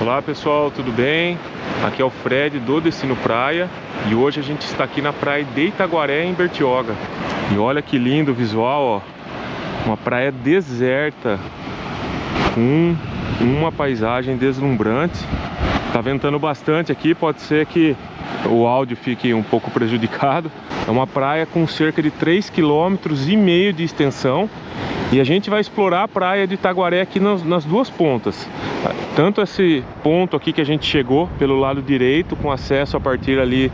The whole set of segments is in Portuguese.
Olá pessoal, tudo bem? Aqui é o Fred do Destino Praia e hoje a gente está aqui na praia de Itaguaré, em Bertioga. E olha que lindo o visual, ó. Uma praia deserta com uma paisagem deslumbrante. Tá ventando bastante aqui, pode ser que o áudio fique um pouco prejudicado. É uma praia com cerca de 3,5 km de extensão. E a gente vai explorar a praia de Itaguaré aqui nas duas pontas. Tanto esse ponto aqui que a gente chegou pelo lado direito, com acesso a partir ali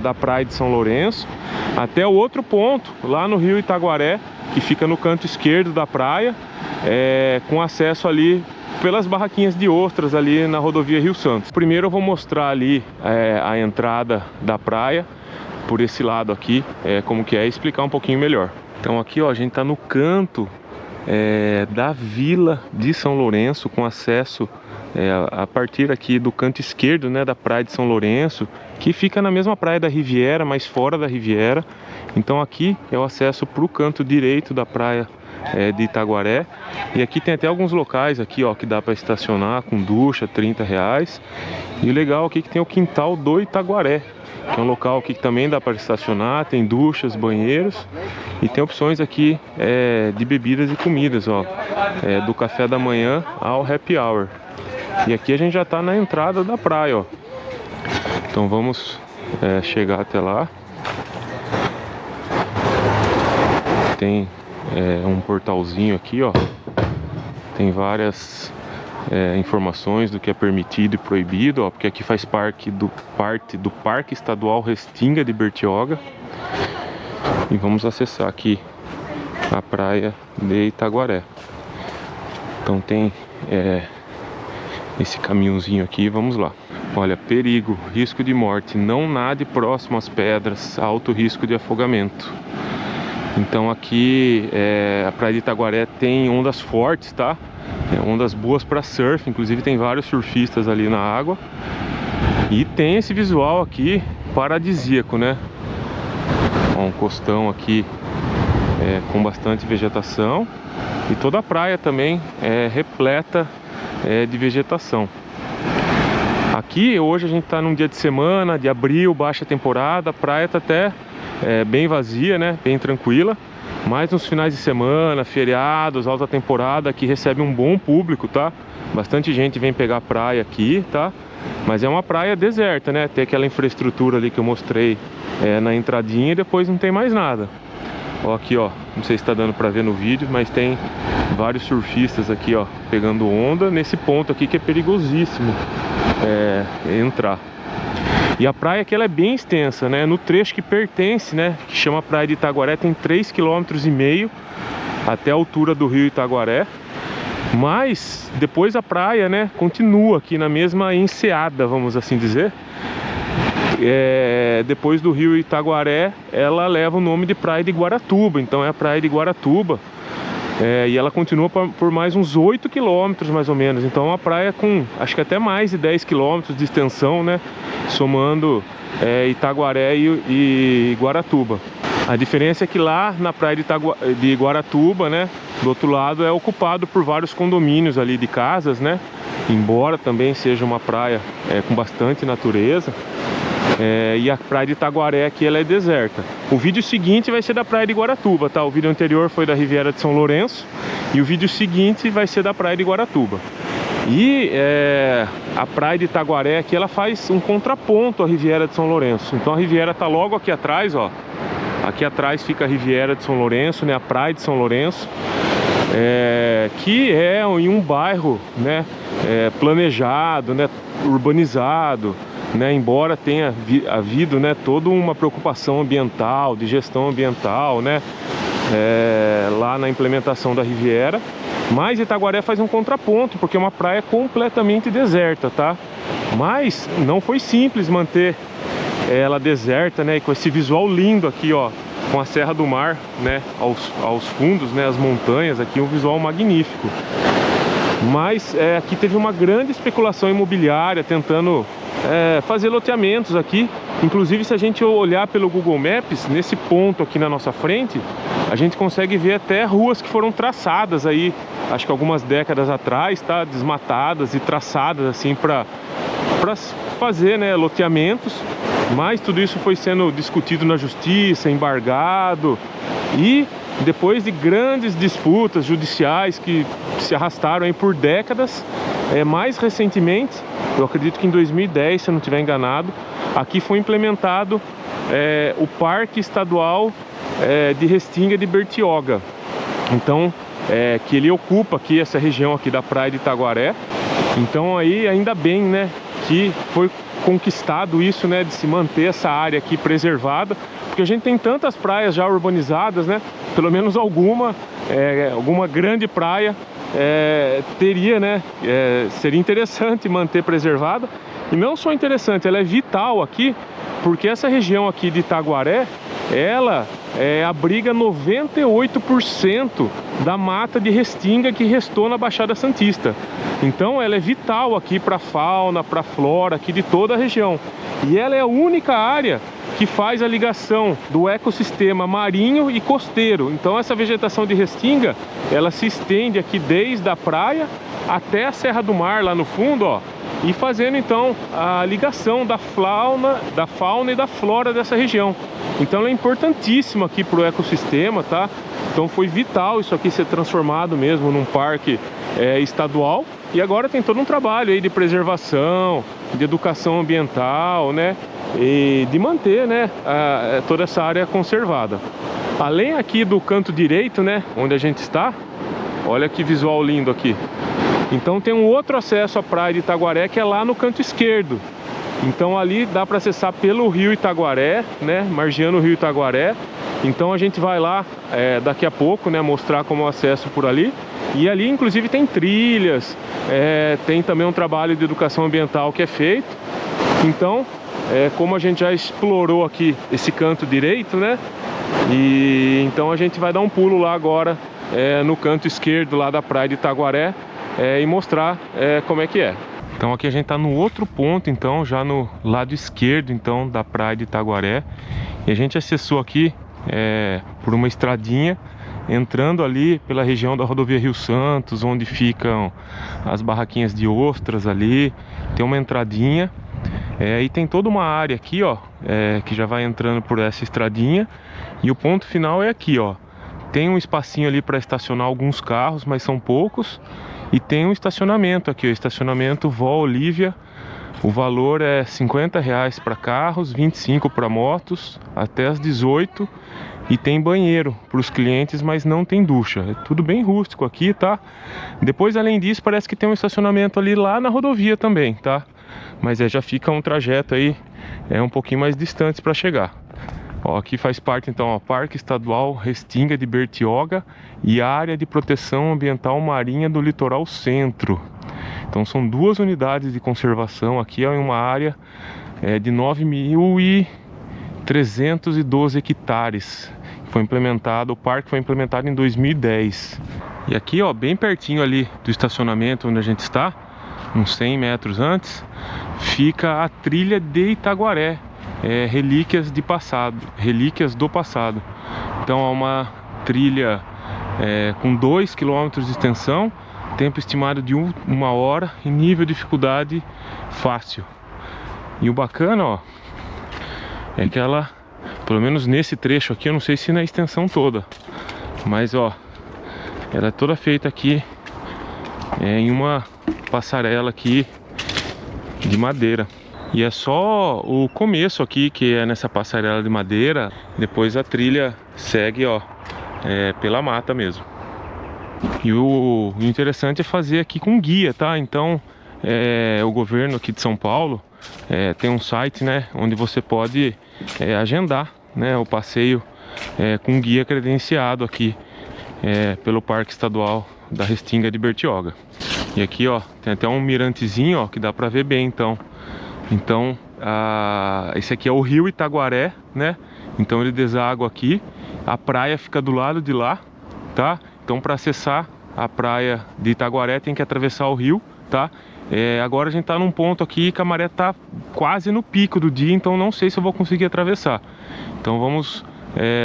da praia de São Lourenço, até o outro ponto, lá no rio Itaguaré, que fica no canto esquerdo da praia, com acesso ali pelas barraquinhas de ostras ali na rodovia Rio Santos. Primeiro eu vou mostrar ali a entrada da praia, por esse lado aqui, como que é, e explicar um pouquinho melhor. Então aqui, ó, a gente tá no canto da vila de São Lourenço, com acesso a partir aqui do canto esquerdo, né, da praia de São Lourenço, que fica na mesma praia da Riviera, mas fora da Riviera. Então aqui é o acesso para o canto direito da praia de Itaguaré. E aqui tem até alguns locais aqui, ó, que dá para estacionar com ducha, R$30. E o legal aqui é que tem o quintal do Itaguaré, que é um local aqui que também dá para estacionar, tem duchas, banheiros e tem opções aqui de bebidas e comidas, ó, do café da manhã ao happy hour. E aqui a gente já está na entrada da praia, ó. Então vamos chegar até lá. Tem um portalzinho aqui, ó. Tem várias informações do que é permitido e proibido, ó, porque aqui faz parte do Parque Estadual Restinga de Bertioga. E vamos acessar aqui a praia de Itaguaré. Então tem esse caminhozinho aqui, vamos lá. Olha, perigo, risco de morte, não nade próximo às pedras, alto risco de afogamento. Então aqui a praia de Itaguaré tem ondas fortes, tá? Ondas boas para surf, inclusive tem vários surfistas ali na água. E tem esse visual aqui paradisíaco, né? Um costão aqui com bastante vegetação. E toda a praia também é repleta de vegetação. Aqui hoje a gente está num dia de semana, de abril, baixa temporada. A praia tá até bem vazia, né? Bem tranquila. Mas nos finais de semana, feriados, alta temporada, aqui recebe um bom público, tá? Bastante gente vem pegar praia aqui, tá? Mas é uma praia deserta, né? Tem aquela infraestrutura ali que eu mostrei na entradinha e depois não tem mais nada. Ó, aqui, ó, não sei se tá dando pra ver no vídeo, mas tem vários surfistas aqui, ó, pegando onda nesse ponto aqui que é perigosíssimo entrar. E a praia aqui ela é bem extensa, né? No trecho que pertence, né, que chama Praia de Itaguaré, tem 3,5 km até a altura do rio Itaguaré. Mas depois a praia, né, continua aqui na mesma enseada, vamos assim dizer. Depois do rio Itaguaré, ela leva o nome de Praia de Guaratuba. Então é a Praia de Guaratuba. E ela continua por mais uns 8 km mais ou menos. Então é uma praia com acho que até mais de 10 km de extensão, né? Somando Itaguaré e Guaratuba. A diferença é que lá na praia de Guaratuba, né, do outro lado, é ocupado por vários condomínios ali de casas, né? Embora também seja uma praia com bastante natureza. E a praia de Itaguaré aqui ela é deserta. O vídeo seguinte vai ser da praia de Guaratuba, tá? O vídeo anterior foi da Riviera de São Lourenço e o vídeo seguinte vai ser da praia de Guaratuba. E a praia de Itaguaré aqui ela faz um contraponto à Riviera de São Lourenço. Então a Riviera tá logo aqui atrás, ó. Aqui atrás fica a Riviera de São Lourenço, né? A praia de São Lourenço, que é em um bairro, né? Planejado, né? Urbanizado. Né, embora tenha havido, né, toda uma preocupação ambiental, de gestão ambiental, né, lá na implementação da Riviera, mas Itaguaré faz um contraponto, porque é uma praia completamente deserta, tá? Mas não foi simples manter ela deserta, né, e com esse visual lindo aqui, ó, com a Serra do Mar, né, aos fundos, né, as montanhas aqui, um visual magnífico. Mas aqui teve uma grande especulação imobiliária tentando fazer loteamentos aqui Inclusive, se a gente olhar pelo Google Maps, nesse ponto aqui na nossa frente, a gente consegue ver até ruas que foram traçadas aí, acho que algumas décadas atrás, tá? Desmatadas e traçadas assim para fazer, né, loteamentos. Mas tudo isso foi sendo discutido na justiça, embargado, e depois de grandes disputas judiciais que se arrastaram aí por décadas, mais recentemente, eu acredito que em 2010, se eu não estiver enganado, aqui foi implementado o Parque Estadual de Restinga de Bertioga. Então, que ele ocupa aqui essa região aqui da praia de Itaguaré. Então aí, ainda bem, né, que foi conquistado isso, né, de se manter essa área aqui preservada, porque a gente tem tantas praias já urbanizadas, né, pelo menos alguma grande praia teria, né, seria interessante manter preservada. E não só interessante, ela é vital aqui, porque essa região aqui de Itaguaré, ela abriga 98% da mata de restinga que restou na Baixada Santista. Então ela é vital aqui para a fauna, para a flora aqui de toda a região. E ela é a única área que faz a ligação do ecossistema marinho e costeiro. Então essa vegetação de restinga, ela se estende aqui desde a praia até a Serra do Mar, lá no fundo, ó, e fazendo então a ligação da fauna e da flora dessa região. Então ela é importantíssima aqui para o ecossistema, tá? Então foi vital isso aqui ser transformado mesmo num parque estadual. E agora tem todo um trabalho aí de preservação, de educação ambiental, né? E de manter, né, toda essa área conservada. Além aqui do canto direito, né, onde a gente está, olha que visual lindo aqui. Então tem um outro acesso à praia de Itaguaré, que é lá no canto esquerdo. Então ali dá para acessar pelo rio Itaguaré, né, margeando o rio Itaguaré. Então a gente vai lá daqui a pouco, né, mostrar como acesso por ali. E ali inclusive tem trilhas, tem também um trabalho de educação ambiental que é feito. Então, como a gente já explorou aqui esse canto direito, né, e então a gente vai dar um pulo lá agora no canto esquerdo lá da praia de Itaguaré e mostrar como é que é. Então aqui a gente está no outro ponto, então já no lado esquerdo então da praia de Itaguaré, e a gente acessou aqui por uma estradinha, entrando ali pela região da rodovia Rio Santos, onde ficam as barraquinhas de ostras ali. Tem uma entradinha e tem toda uma área aqui, ó, que já vai entrando por essa estradinha, e o ponto final é aqui, ó. Tem um espacinho ali para estacionar alguns carros, mas são poucos. E tem um estacionamento aqui, o estacionamento Vó Olívia. O valor é R$50 para carros, 25 para motos, até as 18. E tem banheiro para os clientes, mas não tem ducha. É tudo bem rústico aqui, tá? Depois, além disso, parece que tem um estacionamento ali lá na rodovia também, tá? Mas já fica um trajeto aí um pouquinho mais distante para chegar. Ó, aqui faz parte então, ó, Parque Estadual Restinga de Bertioga e Área de Proteção Ambiental Marinha do Litoral Centro. Então são duas unidades de conservação. Aqui é uma área de 9.312 hectares. Foi implementado, o parque foi implementado em 2010. E aqui, ó, bem pertinho ali do estacionamento onde a gente está, uns 100 metros antes, fica a trilha de Itaguaré. Relíquias do passado. Então é uma trilha com 2 km de extensão, tempo estimado de 1 hora e nível de dificuldade fácil. E o bacana, ó, é que ela, pelo menos nesse trecho aqui, eu não sei se na extensão toda, mas ó, ela é toda feita aqui em uma passarela aqui de madeira. E é só o começo aqui, que é nessa passarela de madeira. Depois a trilha segue, ó, pela mata mesmo. E o interessante é fazer aqui com guia, tá? Então, o governo aqui de São Paulo tem um site, né, onde você pode agendar, né, o passeio com guia credenciado aqui pelo Parque Estadual da Restinga de Bertioga. E aqui, ó, tem até um mirantezinho, ó, que dá pra ver bem, então. Então, esse aqui é o rio Itaguaré, né? Então ele deságua aqui. A praia fica do lado de lá, tá? Então para acessar a praia de Itaguaré tem que atravessar o rio, tá? Agora a gente tá num ponto aqui que a maré tá quase no pico do dia, então não sei se eu vou conseguir atravessar. Então vamos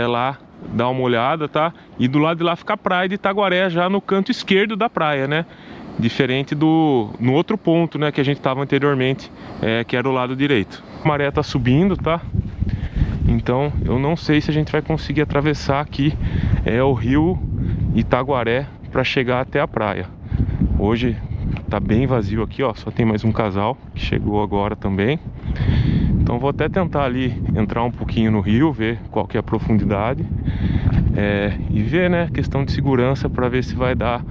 lá dar uma olhada, tá? E do lado de lá fica a praia de Itaguaré, já no canto esquerdo da praia, né? Diferente no outro ponto, né, que a gente estava anteriormente, que era o lado direito. A maré tá subindo, tá? Então eu não sei se a gente vai conseguir atravessar aqui o rio Itaguaré para chegar até a praia. Hoje tá bem vazio aqui, ó, só tem mais um casal que chegou agora também. Então vou até tentar ali entrar um pouquinho no rio, ver qual que é a profundidade, e ver, né, questão de segurança, para ver se vai dar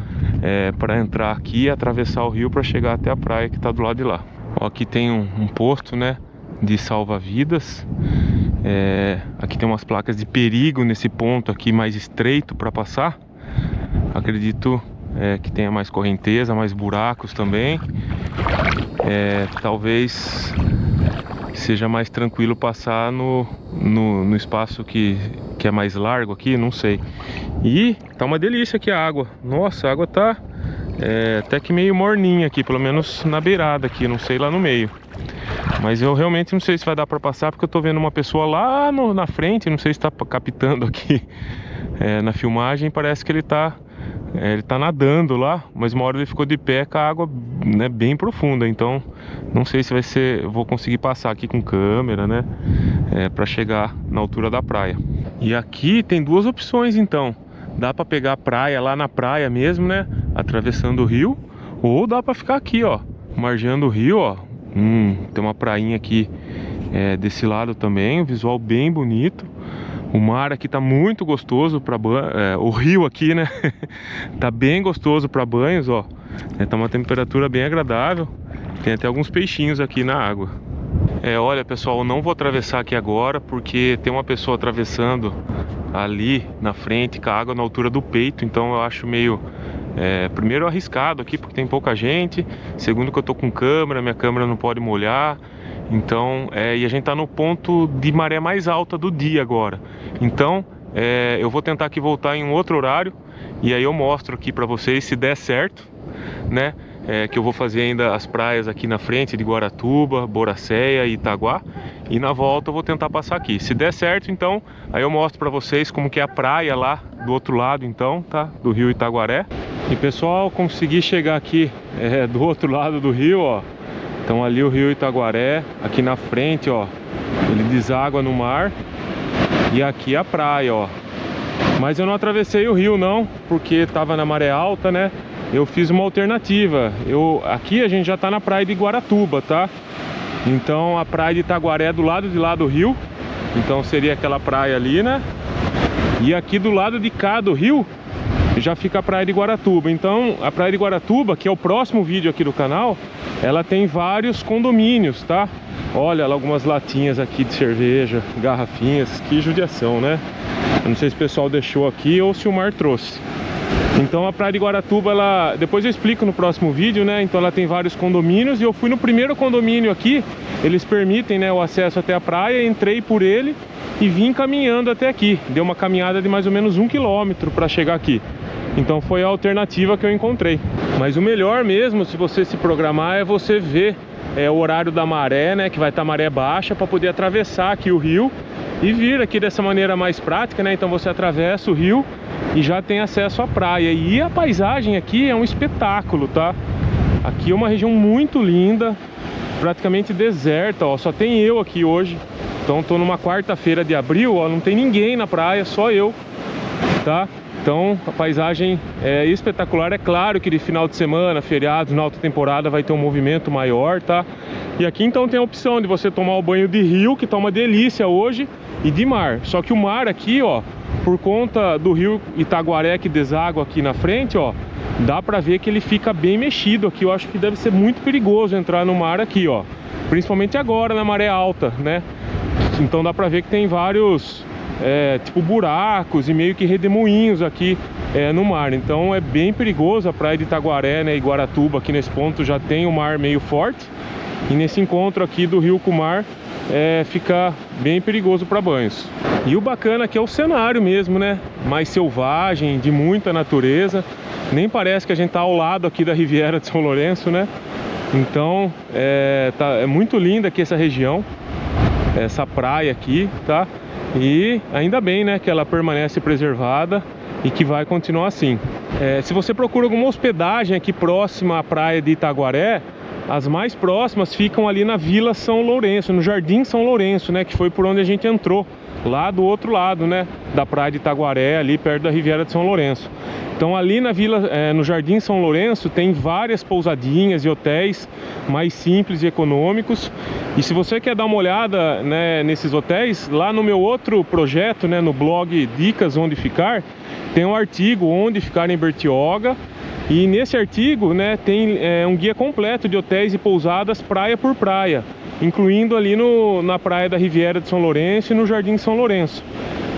para entrar aqui e atravessar o rio para chegar até a praia que tá do lado de lá. Ó, aqui tem um posto, né, de salva-vidas. Aqui tem umas placas de perigo nesse ponto aqui mais estreito para passar. Acredito que tenha mais correnteza, mais buracos também. Talvez seja mais tranquilo passar no espaço que é mais largo aqui, não sei. E tá uma delícia aqui a água. Nossa, a água tá até que meio morninha aqui, pelo menos na beirada aqui, não sei lá no meio. Mas eu realmente não sei se vai dar pra passar, porque eu tô vendo uma pessoa lá na frente, não sei se tá captando aqui na filmagem, parece que ele tá nadando lá, mas uma hora ele ficou de pé com a água, né, bem profunda. Então não sei se eu vou conseguir passar aqui com câmera, né, para chegar na altura da praia. E aqui tem duas opções, então dá para pegar a praia lá na praia mesmo, né, atravessando o rio, ou dá para ficar aqui, ó, margeando o rio, ó. Tem uma prainha aqui desse lado também, um visual bem bonito. O mar aqui tá muito gostoso para banho, o rio aqui, né, tá bem gostoso para banhos, ó. Tá uma temperatura bem agradável. Tem até alguns peixinhos aqui na água. Olha, pessoal, eu não vou atravessar aqui agora, porque tem uma pessoa atravessando ali na frente com a água na altura do peito. Então eu acho meio primeiro arriscado aqui, porque tem pouca gente. Segundo, que eu tô com câmera, minha câmera não pode molhar. Então, e a gente tá no ponto de maré mais alta do dia agora. Então, eu vou tentar aqui voltar em um outro horário, e aí eu mostro aqui pra vocês se der certo, né? Que eu vou fazer ainda as praias aqui na frente de Guaratuba, Boracéia e Itaguá. E na volta eu vou tentar passar aqui. Se der certo, então, aí eu mostro pra vocês como que é a praia lá do outro lado, então, tá? Do rio Itaguaré. E pessoal, consegui chegar aqui do outro lado do rio, ó. Então ali o rio Itaguaré, aqui na frente, ó, ele deságua no mar. E aqui a praia, ó. Mas eu não atravessei o rio não, porque tava na maré alta, né? Eu fiz uma alternativa. Aqui a gente já tá na praia de Guaratuba, tá? Então a praia de Itaguaré é do lado de lá do rio. Então seria aquela praia ali, né? E aqui do lado de cá do rio já fica a praia de Guaratuba. Então a praia de Guaratuba, que é o próximo vídeo aqui do canal, ela tem vários condomínios, tá? Olha lá algumas latinhas aqui de cerveja, garrafinhas. Que judiação, né? Eu não sei se o pessoal deixou aqui ou se o mar trouxe. Então a praia de Guaratuba, depois eu explico no próximo vídeo, né? Então ela tem vários condomínios, e eu fui no primeiro condomínio aqui. Eles permitem, né, o acesso até a praia. Entrei por ele e vim caminhando até aqui. Deu uma caminhada de mais ou menos 1 quilômetro para chegar aqui. Então foi a alternativa que eu encontrei. Mas o melhor mesmo, se você se programar, é você ver o horário da maré, né, que vai estar maré baixa, para poder atravessar aqui o rio e vir aqui dessa maneira mais prática, né? Então você atravessa o rio e já tem acesso à praia. E a paisagem aqui é um espetáculo, tá? Aqui é uma região muito linda, praticamente deserta, ó. Só tem eu aqui hoje. Então tô numa quarta-feira de abril, ó, não tem ninguém na praia, só eu, tá? Então a paisagem é espetacular. É claro que de final de semana, feriados, na alta temporada vai ter um movimento maior, tá? E aqui então tem a opção de você tomar o banho de rio, que tá uma delícia hoje, e de mar. Só que o mar aqui, ó, por conta do rio Itaguaré que deságua aqui na frente, ó, dá pra ver que ele fica bem mexido aqui. Eu acho que deve ser muito perigoso entrar no mar aqui, ó, principalmente agora na maré alta, né? Então dá pra ver que tem vários tipo buracos e meio que redemoinhos aqui no mar. Então é bem perigoso a praia de Itaguaré, né, e Guaratuba. Aqui nesse ponto já tem o mar meio forte, e nesse encontro aqui do rio com o mar fica bem perigoso para banhos. E o bacana aqui é o cenário mesmo, né, mais selvagem, de muita natureza. Nem parece que a gente tá ao lado aqui da Riviera de São Lourenço, né? Então é muito linda aqui essa região, essa praia aqui, tá? E ainda bem, né, que ela permanece preservada e que vai continuar assim. Se você procura alguma hospedagem aqui próxima à praia de Itaguaré, as mais próximas ficam ali na Vila São Lourenço, no Jardim São Lourenço, né, que foi por onde a gente entrou, lá do outro lado, né, da praia de Itaguaré, ali perto da Riviera de São Lourenço. Então ali na vila, no Jardim São Lourenço, tem várias pousadinhas e hotéis mais simples e econômicos. E se você quer dar uma olhada, né, nesses hotéis, lá no meu outro projeto, né, no blog Dicas Onde Ficar, tem um artigo Onde Ficar em Bertioga. E nesse artigo, né, tem um guia completo de hotéis e pousadas praia por praia, incluindo ali na praia da Riviera de São Lourenço e no Jardim São Lourenço.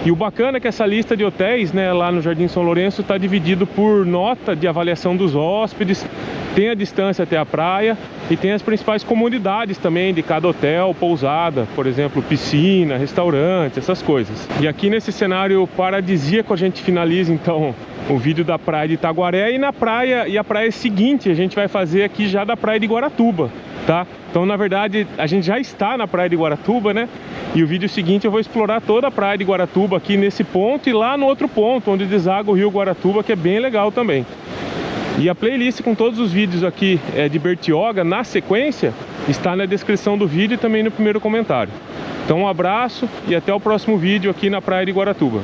E o bacana é que essa lista de hotéis, né, lá no Jardim São Lourenço está dividido por nota de avaliação dos hóspedes, tem a distância até a praia e tem as principais comunidades também de cada hotel, pousada, por exemplo, piscina, restaurante, essas coisas. E aqui nesse cenário paradisíaco a gente finaliza então o vídeo da praia de Itaguaré, e a praia seguinte a gente vai fazer aqui já da praia de Guaratuba, tá? Então na verdade a gente já está na praia de Guaratuba, né? E o vídeo seguinte eu vou explorar toda a praia de Guaratuba aqui nesse ponto e lá no outro ponto onde deságua o rio Guaratuba, que é bem legal também. E a playlist com todos os vídeos aqui de Bertioga na sequência está na descrição do vídeo e também no primeiro comentário. Então um abraço e até o próximo vídeo aqui na praia de Guaratuba.